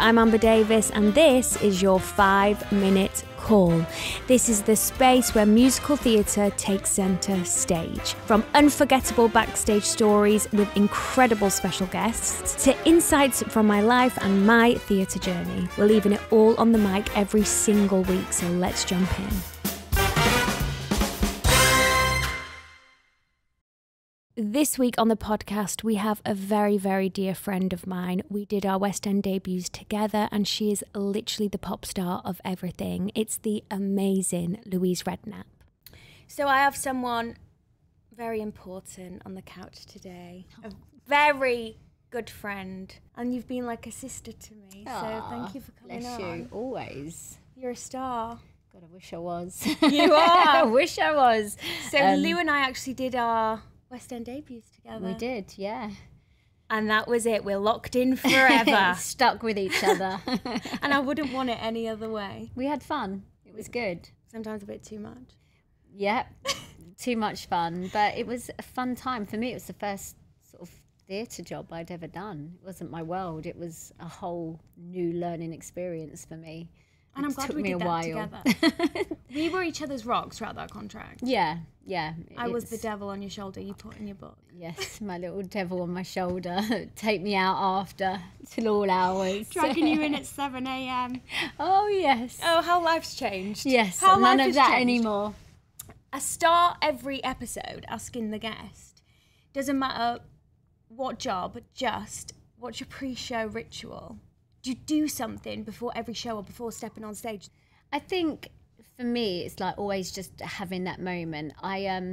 I'm Amber Davis, and this is your 5-minute call. This is the space where musical theatre takes centre stage. From unforgettable backstage stories with incredible special guests to insights from my life and my theatre journey. We're leaving it all on the mic every single week, so let's jump in. This week on the podcast, we have a very, very dear friend of mine. We did our West End debuts together, and she is literally the pop star of everything. It's the amazing Louise Redknapp. So I have someone very important on the couch today, a very good friend, and you've been like a sister to me. So thank you for coming on. Bless you, always. You're a star. God, I wish I was. You are. I wish I was. So Lou and I actually did our West End debuts together. We did, yeah. And that was it. We're locked in forever. Stuck with each other. And I wouldn't want it any other way. We had fun. It was good. Sometimes a bit too much. Yep. Too much fun. But it was a fun time. For me, it was the first sort of theatre job I'd ever done. It wasn't my world. It was a whole new learning experience for me. And I'm glad we did that together. We were each other's rocks throughout that contract. Yeah, yeah. I was the devil on your shoulder you put in your book. Yes, my little devil on my shoulder. Take me out after till all hours. Dragging you in at 7 a.m. Oh, yes. Oh, how life's changed. Yes, how none life of that changed. anymore. I start every episode asking the guest, doesn't matter what job, just what's your pre-show ritual? Do you do something before every show or before stepping on stage? I think for me, it's like always just having that moment. I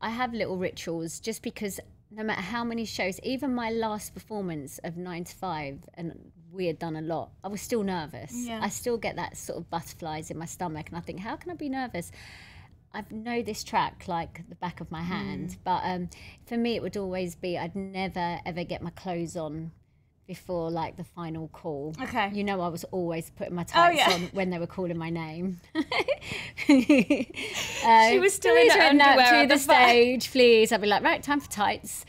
have little rituals just because no matter how many shows, even my last performance of 9 to 5, and we had done a lot, I was still nervous. Yeah. I still get that sort of butterflies in my stomach, and I think, how can I be nervous? I know this track like the back of my hand, but for me, it would always be I'd never ever get my clothes on before like the final call. Okay. You know, I was always putting my tights on when they were calling my name. She was still in her underwear to the stage, please. I'd be like, right, time for tights.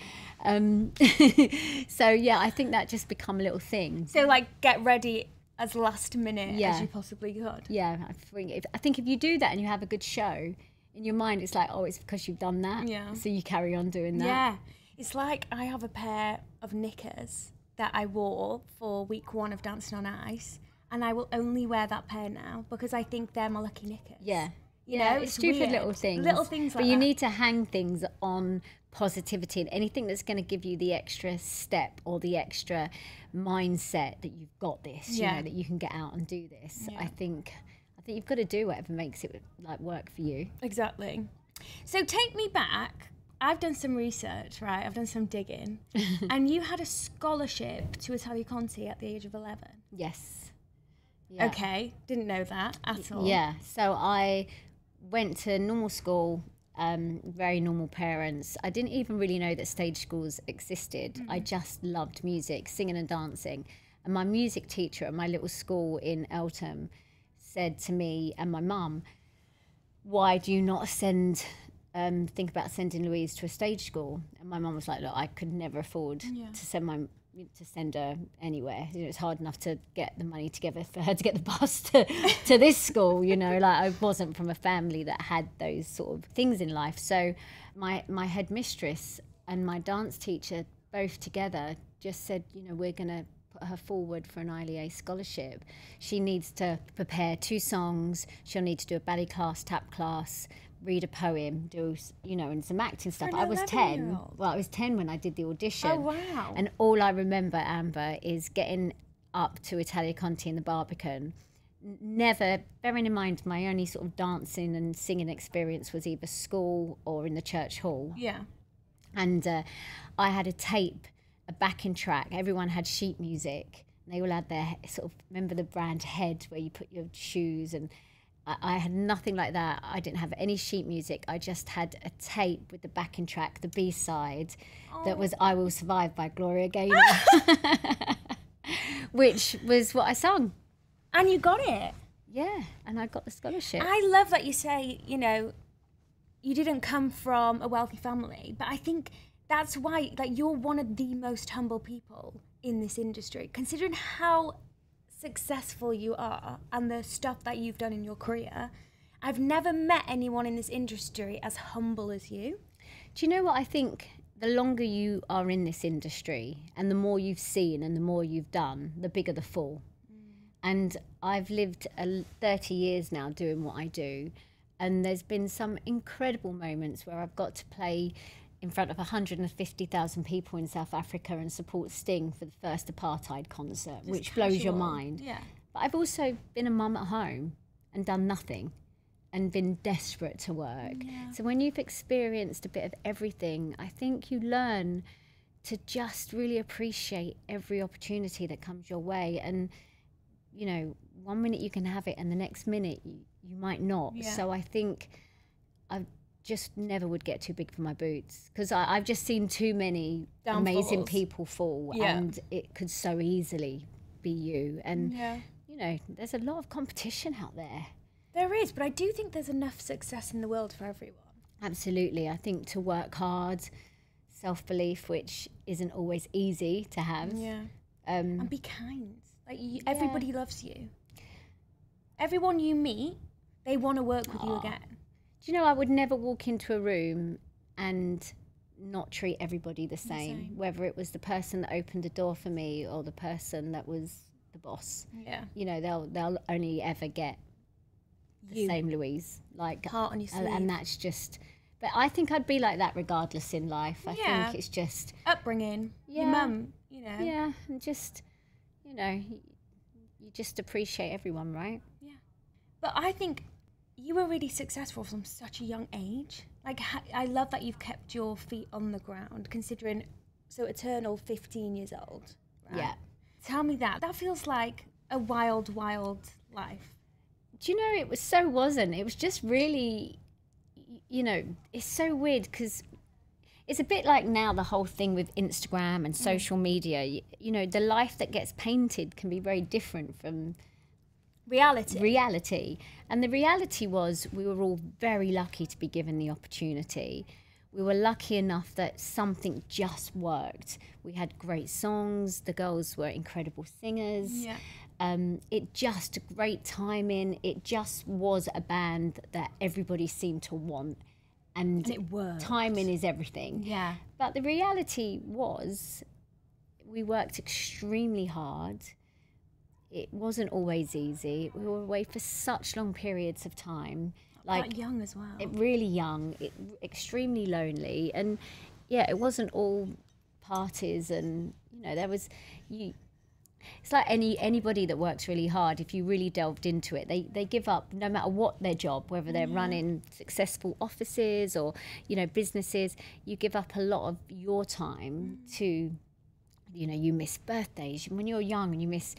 So yeah, I think that just become a little thing. So like get ready as last minute Yeah. as you possibly could. Yeah, I think if you do that and you have a good show, in your mind it's like, oh, it's because you've done that. Yeah. So you carry on doing that. Yeah. It's like I have a pair of knickers that I wore for week 1 of Dancing on Ice, and I will only wear that pair now because I think they're my lucky knickers. Yeah. You Yeah, know, it's stupid weird. little things. Little things like But you that. need to hang things on positivity and anything that's going to give you the extra step or the extra mindset that you've got this, you know, that you can get out and do this. Yeah. I think you've got to do whatever makes it like work for you. Exactly. So take me back. I've done some research, right? I've done some digging. And you had a scholarship to Italia Conti at the age of 11. Yes. Yeah. Okay, didn't know that at all. Yeah, so I went to normal school, very normal parents. I didn't even really know that stage schools existed. I just loved music, singing and dancing. And my music teacher at my little school in Eltham said to me and my mum, why do you not think about sending Louise to a stage school? And my mum was like, look, I could never afford to send her anywhere. You know, it's hard enough to get the money together for her to get the bus to this school, you know, like I wasn't from a family that had those sort of things in life. So my headmistress and my dance teacher both together just said, you know, we're going to put her forward for an ILEA scholarship. She needs to prepare 2 songs. She'll need to do a ballet class, tap class, read a poem, do, you know, and some acting stuff. I was 10. Well, I was 10 when I did the audition. Oh, wow. And all I remember, Amber, is getting up to Italia Conti in the Barbican. Never, bearing in mind my only sort of dancing and singing experience was either school or in the church hall. Yeah. And I had a tape, a backing track. Everyone had sheet music. And they all had their sort of, remember the brand Head where you put your shoes, and I had nothing like that. I didn't have any sheet music. I just had a tape with the backing track, the B-side, that was I Will Survive by Gloria Gaynor, which was what I sung. And you got it. Yeah, and I got the scholarship. I love that you say, you know, you didn't come from a wealthy family, but I think that's why, like, you're one of the most humble people in this industry, considering how successful you are and the stuff that you've done in your career, I've never met anyone in this industry as humble as you. Do you know what I think? The longer you are in this industry and the more you've seen and the more you've done, the bigger the fall. And I've lived 30 years now doing what I do. And there's been some incredible moments where I've got to play in front of 150,000 people in South Africa and support Sting for the first apartheid concert, just which casual. Blows your mind. Yeah. But I've also been a mum at home and done nothing and been desperate to work. Yeah. So when you've experienced a bit of everything, I think you learn to just really appreciate every opportunity that comes your way. And, you know, one minute you can have it and the next minute you might not. Yeah. So I think I just never would get too big for my boots, because I've just seen too many amazing people fall, and it could so easily be you. And, you know, there's a lot of competition out there. There is, but I do think there's enough success in the world for everyone. Absolutely. I think to work hard, self-belief, which isn't always easy to have. Yeah. And be kind. Like everybody loves you. Everyone you meet, they want to work with you again. Do you know, I would never walk into a room and not treat everybody the same, whether it was the person that opened the door for me or the person that was the boss. Yeah. You know, they'll only ever get the same Louise, like heart on your sleeve. And that's just, but I think I'd be like that regardless in life. I think it's just upbringing, your mum, you know. Yeah, and just, you know, you just appreciate everyone, right? Yeah. But I think you were really successful from such a young age. Like, I love that you've kept your feet on the ground, considering, so Eternal, 15 years old, right? Yeah. Tell me that. That feels like a wild, wild life. Do you know, it wasn't. It was just really, you know, it's so weird because it's a bit like now the whole thing with Instagram and social media. You know, the life that gets painted can be very different from reality. And the reality was we were all very lucky to be given the opportunity. We were lucky enough that something just worked. We had great songs. The girls were incredible singers. Yeah. It just great timing. It just was a band that everybody seemed to want. And it worked. Timing is everything. Yeah. But the reality was we worked extremely hard. It wasn't always easy. We were away for such long periods of time. Like that young as well. Really young, extremely lonely. And yeah, it wasn't all parties, and you know, there was it's like anybody that works really hard, if you really delved into it, they give up no matter what their job, whether they're running successful offices or, you know, businesses, you give up a lot of your time to, you know, you miss birthdays when you're young, and you miss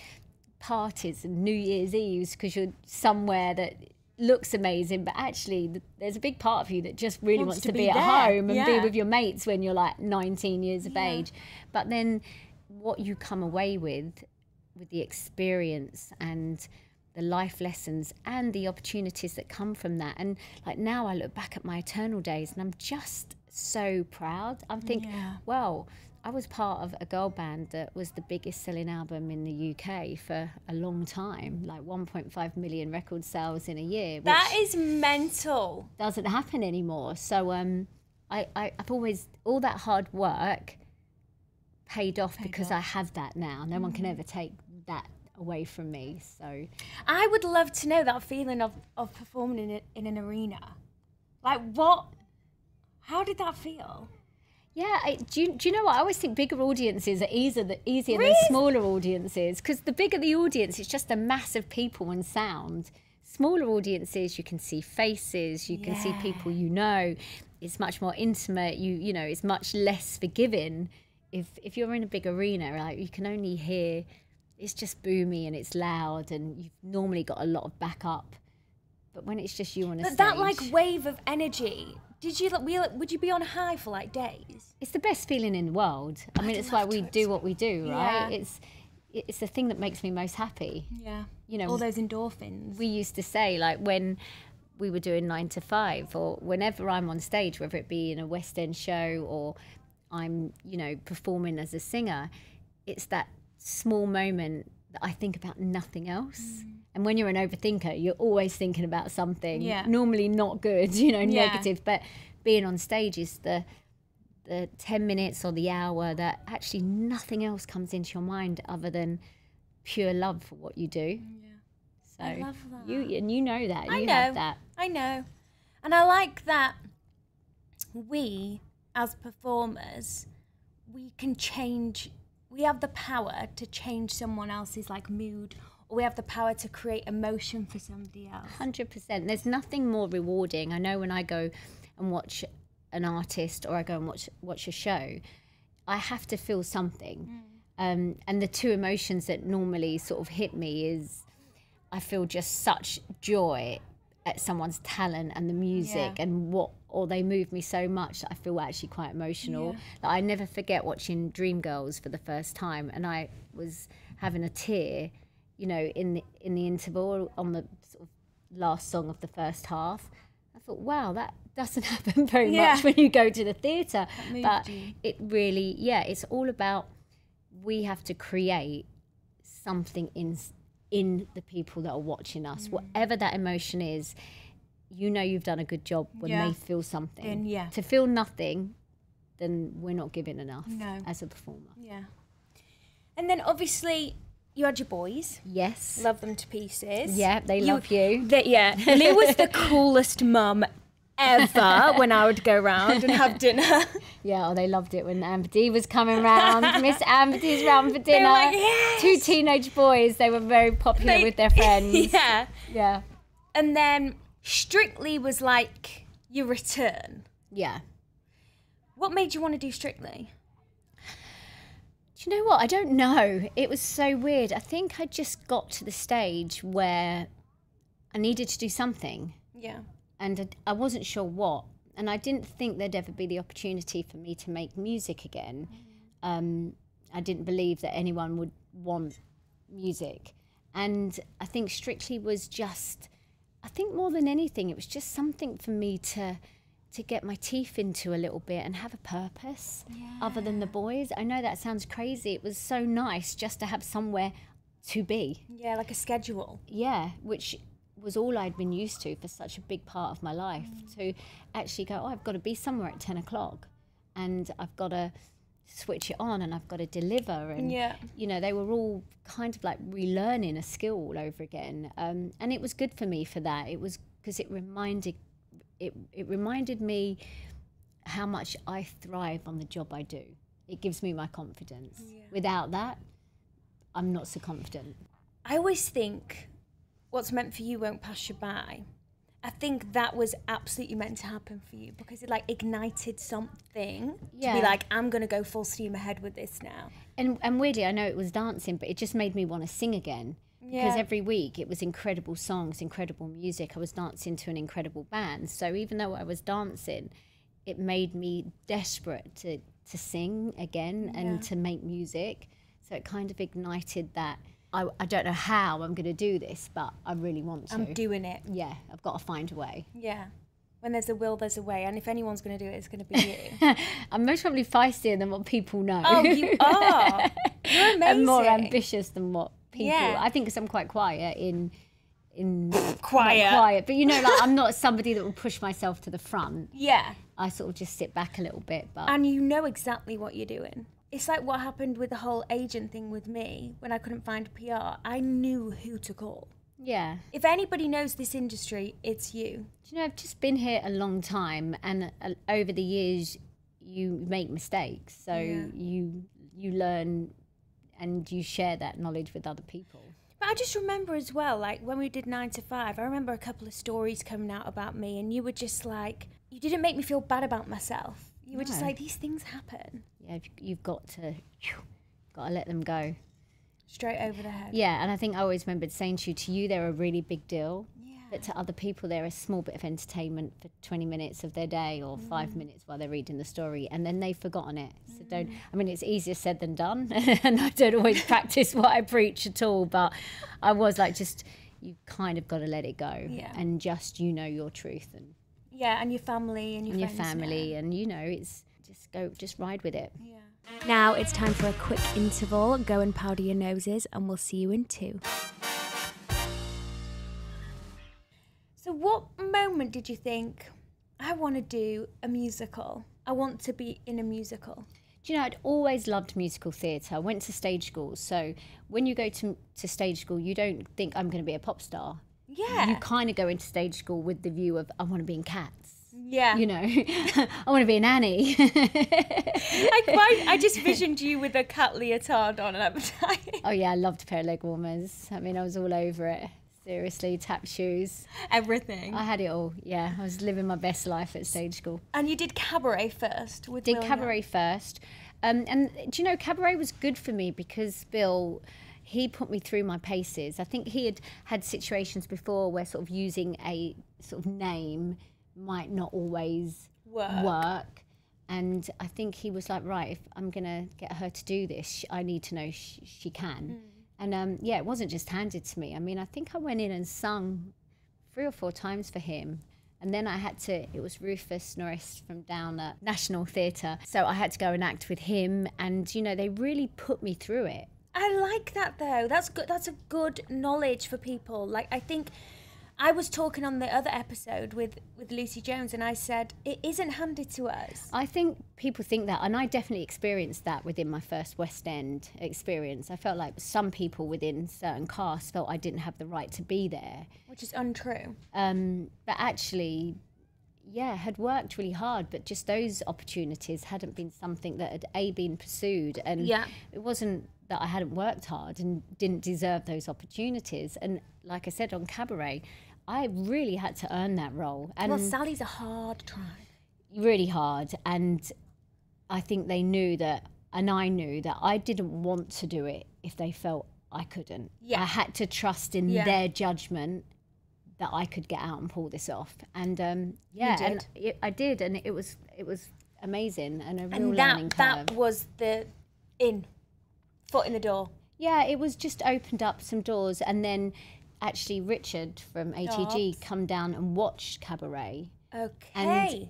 parties and New Year's Eves because you're somewhere that looks amazing, but actually there's a big part of you that just really wants to be at home and be with your mates when you're like 19 years of age. But then what you come away with the experience and the life lessons and the opportunities that come from that, and like now I look back at my Eternal days and I'm just so proud. I think, well, I was part of a girl band that was the biggest selling album in the UK for a long time, like 1.5 million record sales in a year. That is mental. Doesn't happen anymore. So I've always, all that hard work paid off because I have that now. No one can ever take that away from me. So I would love to know that feeling of performing in an arena. Like, what? How did that feel? Yeah, do you know what? I always think bigger audiences are easier than smaller audiences, because the bigger the audience, it's just a mass of people and sound. Smaller audiences, you can see faces, you can see people you know. It's much more intimate. You know, it's much less forgiving. If you're in a big arena, like, you can only hear, it's just boomy and it's loud, and you've normally got a lot of backup. But when it's just you on a stage, that like wave of energy. Would you be on a high for like days? It's the best feeling in the world. I mean, it's why we do what we do, right? Yeah. It's the thing that makes me most happy. Yeah. You know, all those endorphins. We used to say, like, when we were doing 9 to 5, or whenever I'm on stage, whether it be in a West End show or I'm, you know, performing as a singer, it's that small moment that I think about nothing else. And when you're an overthinker, you're always thinking about something, normally not good, you know, negative. But being on stage is the 10 minutes or the hour that actually nothing else comes into your mind other than pure love for what you do. So I love that. You know that. I you know. have that. I know. And I like that we, as performers, we can change. We have the power to change someone else's like mood, or we have the power to create emotion for somebody else. 100%. There's nothing more rewarding. I know when I go and watch an artist or I go and watch a show, I have to feel something. And the two emotions that normally sort of hit me is I feel just such joy at someone's talent and the music or they move me so much that I feel actually quite emotional. Like, I never forget watching Dreamgirls for the first time, and I was having a tear, you know, in the interval on the sort of last song of the first half. I thought, wow, that doesn't happen very much when you go to the theatre. But it really, it's all about, we have to create something in the people that are watching us, whatever that emotion is. You know you've done a good job when they feel something. To feel nothing, then we're not giving enough as a performer. And then obviously you had your boys. Yes. Love them to pieces. Yeah, they love you. Lou was the coolest mum ever when I would go round and have dinner. They loved it when Amber D was coming round. Miss Amber D's round for dinner. They were like, yes! 2 teenage boys. They were very popular with their friends. Yeah. And then Strictly was like your return. Yeah. What made you want to do Strictly? Do you know what? I don't know. It was so weird. I think I just got to the stage where I needed to do something. And I wasn't sure what. And I didn't think there'd ever be the opportunity for me to make music again. I didn't believe that anyone would want music. And I think Strictly was just, I think more than anything, it was just something for me to get my teeth into a little bit and have a purpose other than the boys. I know that sounds crazy. It was so nice just to have somewhere to be. Yeah, like a schedule. Yeah, which was all I'd been used to for such a big part of my life. To actually go, I've got to be somewhere at 10 o'clock and I've got to switch it on and I've got to deliver. And, you know, they were all kind of like relearning a skill all over again. And it was good for me for that. It was because it reminded me how much I thrive on the job I do. It gives me my confidence. Without that, I'm not so confident. I always think what's meant for you won't pass you by. I think that was absolutely meant to happen for you because it like ignited something to be like, I'm going to go full steam ahead with this now. And weirdly, I know it was dancing, but it just made me want to sing again. Because every week it was incredible songs, incredible music. I was dancing to an incredible band. So even though I was dancing, it made me desperate to sing again and to make music. So it kind of ignited that. I don't know how I'm going to do this, but I really want to. I'm doing it. Yeah, I've got to find a way. Yeah. When there's a will, there's a way. And if anyone's going to do it, it's going to be you. I'm most probably feistier than what people know. Oh, you are. You're amazing. I'm more ambitious than what people... I think because I'm quite quiet in quiet. But, you know, like, I'm not somebody that will push myself to the front. I sort of just sit back a little bit. But and you know exactly what you're doing. It's like what happened with the whole agent thing with me when I couldn't find PR. I knew who to call. Yeah. If anybody knows this industry, it's you. Do you know, I've just been here a long time, and over the years, you make mistakes. So you learn and you share that knowledge with other people. But I just remember as well, like when we did 9 to 5, I remember a couple of stories coming out about me, and you were just like, you didn't make me feel bad about myself. You were just like, these things happen. Yeah, you've got to let them go. Straight over the head. Yeah, and I think I always remembered saying to you, they're a really big deal. Yeah. But to other people, they're a small bit of entertainment for 20 minutes of their day or 5 minutes while they're reading the story, and then they've forgotten it. So it's easier said than done, and I don't always practice what I preach at all, but I was like, you kind of got to let it go and just, your truth. And and your family and your friends. Family, and, it's just just ride with it. Yeah. Now it's time for a quick interval. Go and powder your noses, and we'll see you in 2. So what moment did you think, I want to do a musical? I want to be in a musical. Do you know, I'd always loved musical theatre. I went to stage school. So when you go to stage school, you don't think I'm going to be a pop star. Yeah. You kind of go into stage school with the view of, I want to be in Cats. Yeah. You know, I want to be an Annie. I just visioned you with a cat leotard on and everything. Oh, yeah, I loved a pair of leg warmers. I mean, I was all over it. Seriously, tap shoes. Everything. I had it all, yeah. I was living my best life at stage school. And you did cabaret first with Bill. Cabaret first. And do you know, cabaret was good for me because Bill, he put me through my paces. I think he had situations before where sort of using a sort of name might not always work. And I think he was like, right, if I'm going to get her to do this, I need to know she can. And yeah, it wasn't just handed to me. I mean, I think I went in and sung 3 or 4 times for him. And then it was Rufus Norris from down at National Theatre. So I had to go and act with him. And, you know, they really put me through it. I like that, though. That's good. That's a good knowledge for people. Like, I think I was talking on the other episode with Lucy Jones, and I said, it isn't handed to us. I think people think that, and I definitely experienced that within my first West End experience. I felt like some people within certain casts felt I didn't have the right to be there. Which is untrue. But actually, yeah, had worked really hard, but just those opportunities hadn't been something that had been pursued. And it wasn't that I hadn't worked hard and didn't deserve those opportunities. And like I said, on Cabaret, I really had to earn that role. And well, Sally's a hard tribe. Really hard. And I think they knew that, and I knew that I didn't want to do it if they felt I couldn't. I had to trust in their judgment that I could get out and pull this off. And I did, and it was amazing and a real learning curve. That was the foot in the door. Yeah, it was just opened up some doors. And then actually Richard from ATG come down and watched Cabaret. Okay. And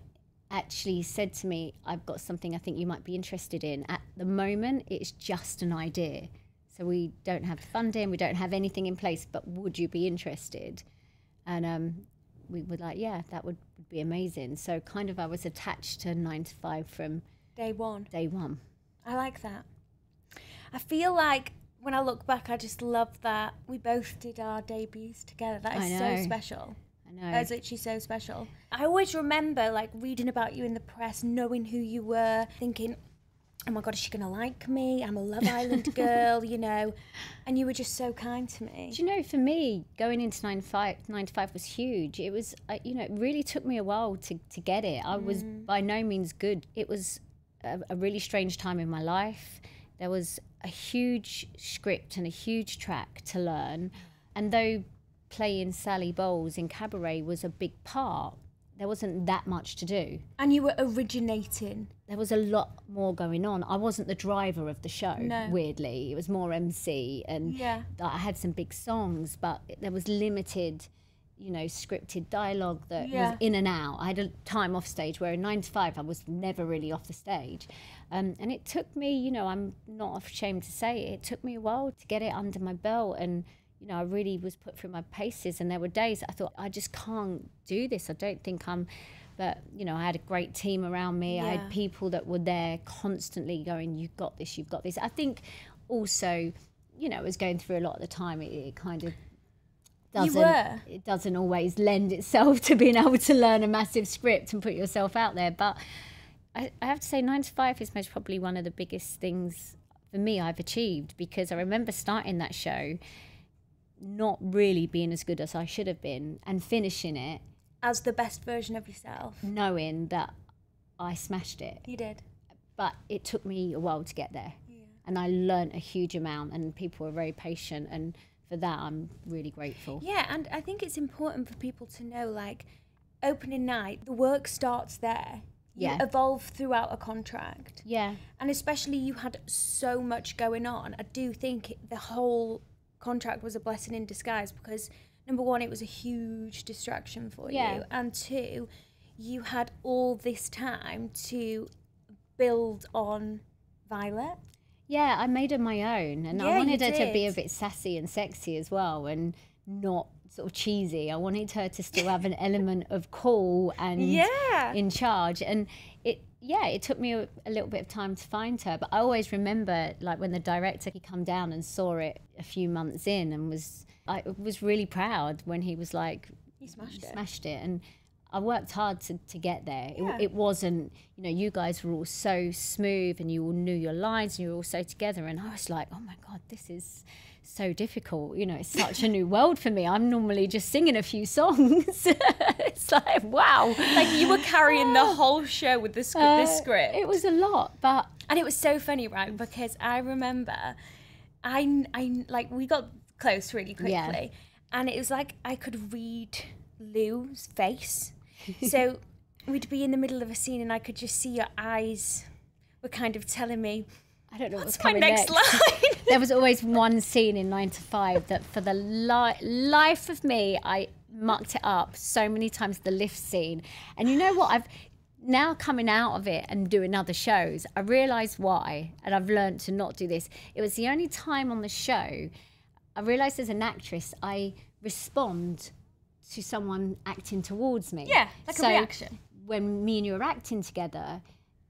actually said to me, I've got something I think you might be interested in. At the moment, it's just an idea. So we don't have funding, we don't have anything in place, but would you be interested? And we were like, yeah, that would be amazing. So kind of I was attached to 9 to 5 from day one. I like that. I feel like when I look back, I just love that we both did our debuts together. That is so special. I know. That's literally so special. I always remember like reading about you in the press, knowing who you were, thinking, oh my God, is she going to like me? I'm a Love Island girl, you know. And you were just so kind to me. Do you know, for me, going into 9 to 5 was huge. It was, you know, it really took me a while to get it. I was by no means good. It was a really strange time in my life. There was a huge script and a huge track to learn. And though playing Sally Bowles in Cabaret was a big part, there wasn't that much to do. And you were originating. There was a lot more going on. I wasn't the driver of the show, weirdly. It was more MC, and I had some big songs, but there was limited, you know, scripted dialogue that was in and out. I had a time off stage where in 9 to 5 I was never really off the stage. And it took me, you know, I'm not ashamed to say it took me a while to get it under my belt. And you know, I really was put through my paces, and there were days that I thought, I just can't do this. I don't think but, you know, I had a great team around me. I had people that were there constantly going, you've got this, you've got this. I think also, you know, I was going through a lot at the time. It kind of it doesn't always lend itself to being able to learn a massive script and put yourself out there. But I have to say 9 to 5 is most probably one of the biggest things for me I've achieved, because I remember starting that show not really being as good as I should have been, and finishing it as the best version of yourself, knowing that I smashed it. You did. But it took me a while to get there. And I learnt a huge amount, and people were very patient, and for that I'm really grateful. Yeah, and I think it's important for people to know, like, opening night, the work starts there. You evolve throughout a contract. Yeah. And especially you had so much going on. I do think the whole contract was a blessing in disguise, because number one, it was a huge distraction for you, and two, you had all this time to build on Violet. Yeah, I made her my own, and Yeah, I wanted you her to be a did. bit sassy and sexy as well, and not sort of cheesy. I wanted her to still have an element of cool and Yeah. in charge. And it took me a little bit of time to find her, but I always remember, like, when the director, he come down and saw it a few months in, and I was really proud when he was like, You smashed it. smashed it. And I worked hard to get there. Yeah. It wasn't, you guys were all so smooth and you all knew your lines and you were all so together. And I was like, oh my God, this is so difficult. It's such a new world for me. I'm normally just singing a few songs. It's like, wow. Like, you were carrying the whole show with this script. It was a lot, but... And it was so funny, right? Because I remember, we got close really quickly. Yeah. And it was like I could read Lou's face. So we'd be in the middle of a scene and I could just see your eyes were kind of telling me, I don't know what's what's my coming next line? There was always one scene in 9 to 5 that for the life of me, I mucked it up so many times, the lift scene. And you know what? I've now coming out of it and doing other shows, I realised why, and I've learned to not do this. It was the only time on the show I realised as an actress, I respond to someone acting towards me. Yeah, like a reaction. When me and you were acting together,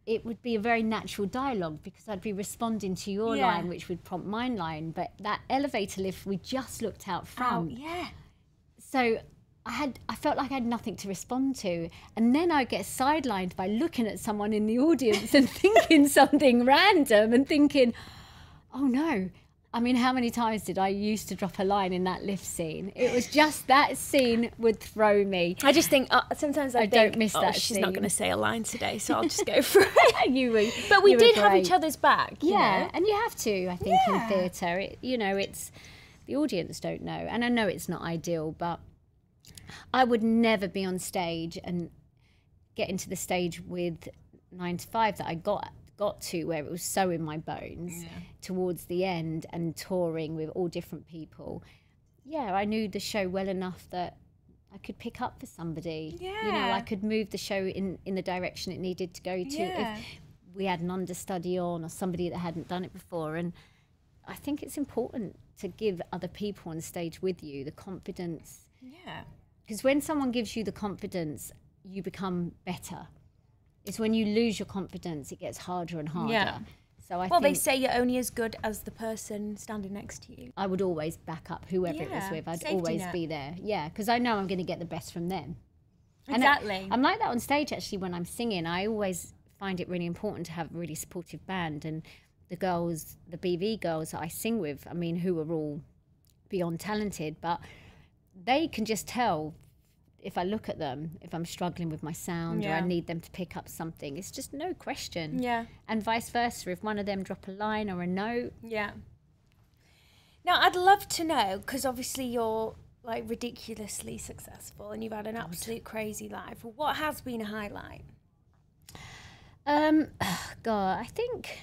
it would be a very natural dialogue because I'd be responding to your line, which would prompt my line. But that elevator lift, we just looked out front. Oh, yeah. So I felt like I had nothing to respond to. And then I get sidelined by looking at someone in the audience and thinking something random and thinking, oh no. I mean, how many times did I used to drop a line in that lift scene? It was just that scene would throw me. I just think, sometimes I think, don't miss that she's scene. not going to say a line today, so I'll just go for it. But we you did were have great. each other's back. Yeah, You know? and you have to, I think, Yeah. in theatre. It's the audience don't know. And I know it's not ideal, but I would never be on stage and get into the stage with 9 to 5 that I got to, where it was so in my bones towards the end, and touring with all different people. Yeah, I knew the show well enough that I could pick up for somebody. Yeah. I could move the show in the direction it needed to go to Yeah. if we had an understudy on or somebody that hadn't done it before. And I think it's important to give other people on stage with you the confidence. Yeah. Because when someone gives you the confidence, you become better. It's when you lose your confidence, it gets harder and harder. Yeah. So I Well, they think say you're only as good as the person standing next to you. I would always back up whoever it was Yeah, with. I'd safety always net. be there. Yeah, because I know I'm going to get the best from them. Exactly. I'm like that on stage, actually, when I'm singing. I always find it really important to have a really supportive band. And the girls, the BV girls that I sing with, I mean, who are all beyond talented, but they can just tell if I look at them, if I'm struggling with my sound or I Yeah. need them to pick up something. It's just no question. Yeah. And vice versa, if one of them drop a line or a note. Yeah. Now, I'd love to know, because obviously you're like ridiculously successful and you've had an absolute crazy life. What has been a highlight? God, I think,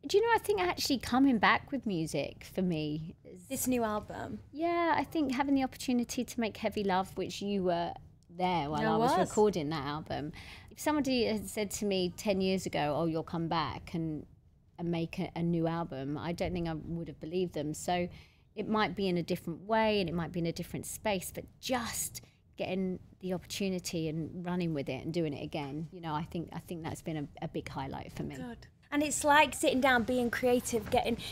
do you know, I think actually coming back with music for me is, This new album. yeah, I think having the opportunity to make Heavy Love, which you were there while I I was was. recording that album. If somebody had said to me 10 years ago, oh, you'll come back and make a new album, I don't think I would have believed them. So it might be in a different way and it might be in a different space, but just getting the opportunity and running with it and doing it again, I think that's been a big highlight for me. Good. And it's like sitting down, being creative,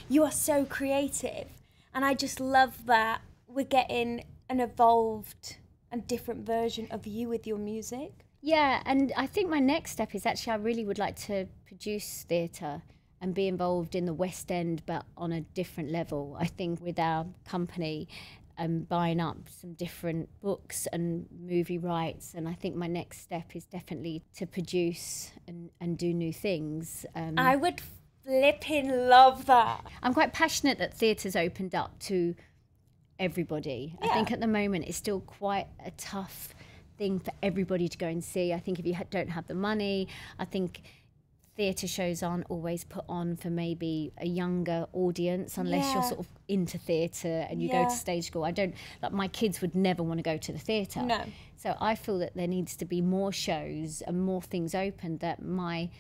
you are so creative. And I just love that we're getting an evolved and different version of you with your music. Yeah, and I think my next step is actually I really would like to produce theatre and be involved in the West End, but on a different level. I think with our company and buying up some different books and movie rights, and I think my next step is definitely to produce and do new things. I would flipping love that. I'm quite passionate that theatre's opened up to everybody. I think at the moment it's still quite a tough thing for everybody to go and see. I think if you don't have the money, I think theatre shows aren't always put on for maybe a younger audience unless you're sort of into theatre and you go to stage school. My kids would never want to go to the theatre. No. So I feel that there needs to be more shows and more things open that my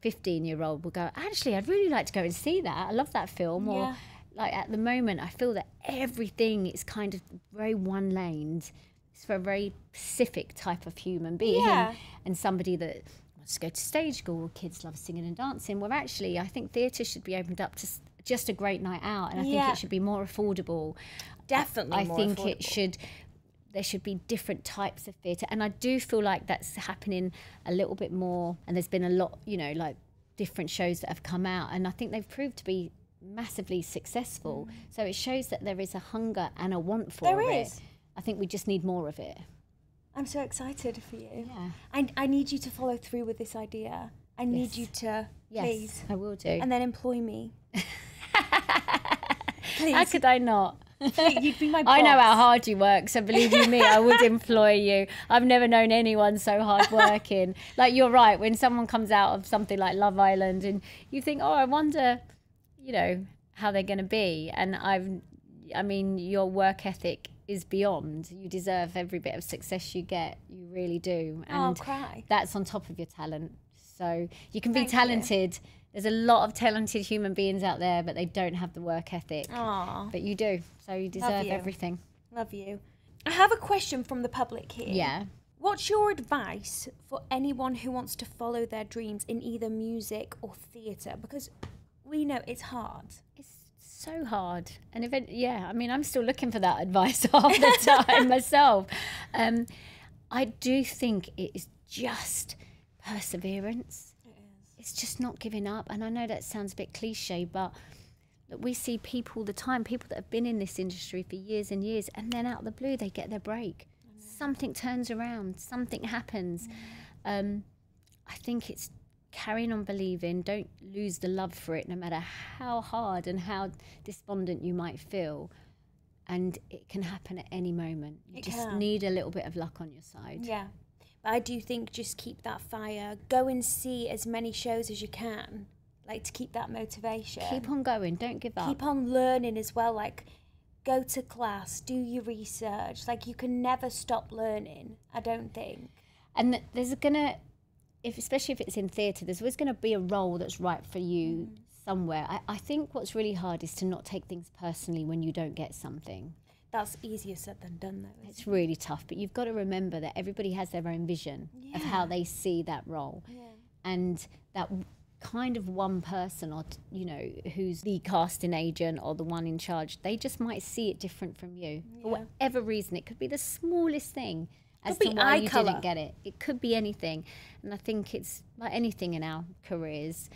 15-year-old will go, actually, I'd really like to go and see that. I love that film. Yeah. Or like at the moment, I feel that everything is kind of very one-laned. It's for a very specific type of human being. Yeah. And somebody that wants to go to stage school. Kids love singing and dancing. Well, actually, I think theatre should be opened up to just a great night out. And I think it should be more affordable. Definitely I more think affordable. there should be different types of theatre. And I do feel like that's happening a little bit more. And there's been a lot, you know, like different shows that have come out. And I think they've proved to be massively successful. So it shows that there is a hunger and a want for There it. is. I think we just need more of it. I'm so excited for you. Yeah. I need you to follow through with this idea. I need you to, please. I will do. And then employ me. Please. How could I not? You'd be my boss. I know how hard you work, so believe you me, I would employ you. I've never known anyone so hard working. Like, you're right, when someone comes out of something like Love Island and you think, oh, I wonder, you know, how they're going to be. And I mean, your work ethic is beyond. You deserve every bit of success you get. You really do. And I'll cry. that's on top of your talent. So you can be Thank you. talented. There's a lot of talented human beings out there, but they don't have the work ethic. Aww. But you do. So you deserve you. everything. Love you. I have a question from the public here. Yeah. What's your advice for anyone who wants to follow their dreams in either music or theatre? Because we know it's hard. It's so hard. And I mean, I'm still looking for that advice half the time myself. I do think it is just perseverance. It's just not giving up. And I know that sounds a bit cliche, but we see people all the time, people that have been in this industry for years and years, and then out of the blue, they get their break. Something turns around, something happens. I think it's carrying on believing, don't lose the love for it, no matter how hard and how despondent you might feel. And it can happen at any moment. You just need a little bit of luck on your side. Yeah. But I do think just keep that fire. Go and see as many shows as you can. Like, to keep that motivation. Keep on going. Don't give up. Keep on learning as well. Like, go to class. Do your research. Like, you can never stop learning, I don't think. And there's going to, especially if it's in theatre, there's always going to be a role that's right for you somewhere. I think what's really hard is to not take things personally when you don't get something. That's easier said than done, though. It's really tough, but you've got to remember that everybody has their own vision of how they see that role. Yeah. And that kind of one person, or you know, who's the casting agent or the one in charge, they just might see it different from you. For whatever reason. It could be the smallest thing as to why you didn't get it. It could be anything. And I think it's like anything in our careers,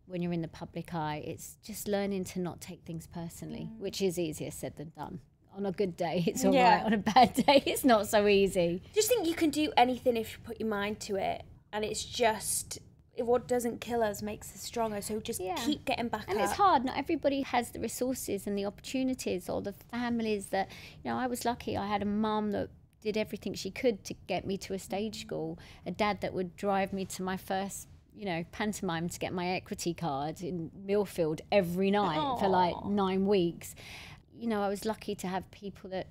when you're in the public eye, it's just learning to not take things personally, which is easier said than done. On a good day, it's all right. On a bad day, it's not so easy. Just think you can do anything if you put your mind to it. And it's just, what doesn't kill us makes us stronger. So just keep getting back up. And it's hard. Not everybody has the resources and the opportunities, or the families that, you know, I was lucky. I had a mum that did everything she could to get me to a stage school. A dad that would drive me to my first, you know, pantomime to get my equity card in Millfield every night for like 9 weeks. You know, I was lucky to have people that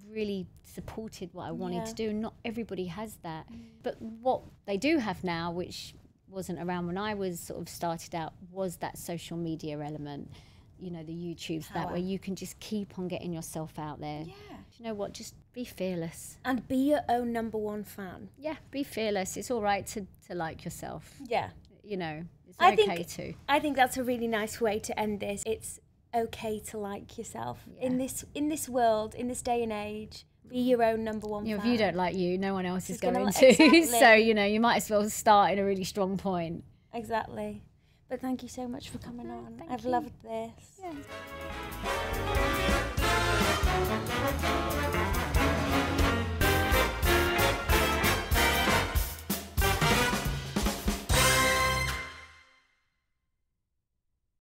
really supported what I wanted to do. Not everybody has that. But what they do have now, which wasn't around when I was sort of started out, was that social media element. You know, the YouTubes, that way you can just keep on getting yourself out there. Yeah. Do you know what? Just be fearless. And be your own #1 fan. Yeah, be fearless. It's all right to like yourself. Yeah. You know, it's okay to. I think that's a really nice way to end this. It's okay to like yourself in this world, in this day and age. Be your own #1 fan. If you don't like you, no one else is going to. Exactly. So, you know, you might as well start in a really strong point. Exactly. But thank you so much for coming on. I've loved this. Yeah.